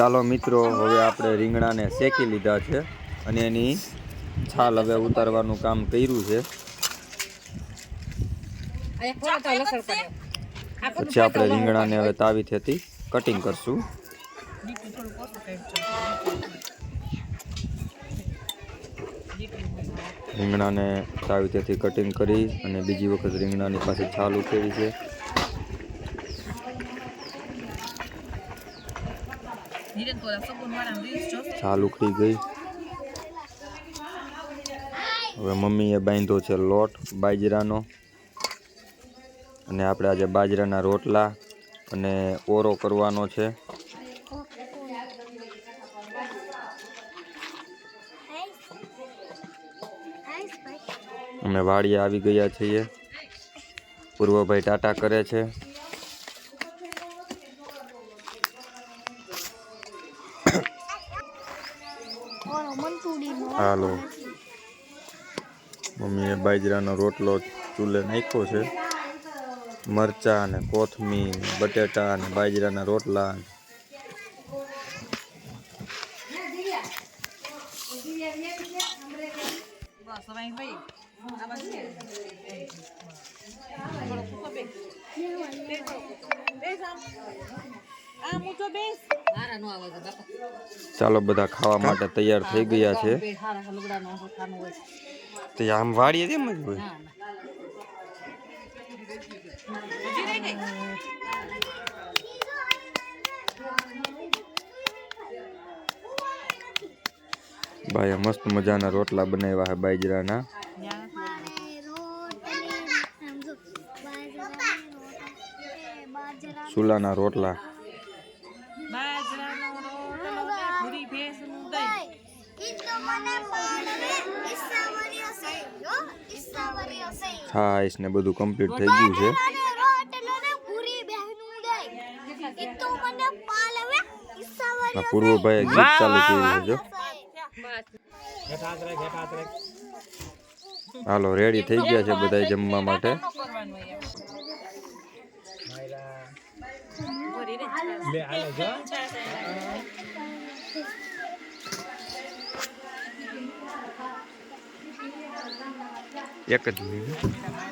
ચાલો મિત્રો, હવે આપણે રીંગણાને શેકી લીધા છે અને એની છાલ હવે ઉતારવાનું કામ કર્યું છે. પછી આપણે રીંગણાને હવે તાવીથી કટિંગ કરશું. રીંગણાને તાવીથી કટિંગ કરી અને બીજી વખત રીંગણાની પાસે છાલ ઉકેલી છે. છાલ ઉખડી ગઈ. હવે મમ્મીએ બાંધ્યો છે લોટ બાજરાનો અને આપણે આજે બાજરાના રોટલા અને ઓરો કરવાનો છે. અમે વાડીએ આવી ગયા છીએ. પૂર્વભાઈ ટાટા કરે છે. હાલો, મમ્મીએ બાજરાનો રોટલો ચૂલે નાખ્યો છે. મરચા અને કોથમીર, બટેટા અને બાજરાના રોટલા. ચાલો, બધા ખાવા માટે તૈયાર થઈ ગયા છે. તો આમ વાડીએ કેમ જ હોય? ભાઈ મસ્ત મજાના રોટલા બનાવ્યા છે બાજરાના. સુલાના રોટલા. છાશ ને બધું કમ્પ્લીટ થઈ ગયું છે. પૂર્વભાઈ ગીત ચાલુ કર્યું છે. હાલો, રેડી થઈ ગયા છે બધા જમવા માટે. એક જ મિનિટ.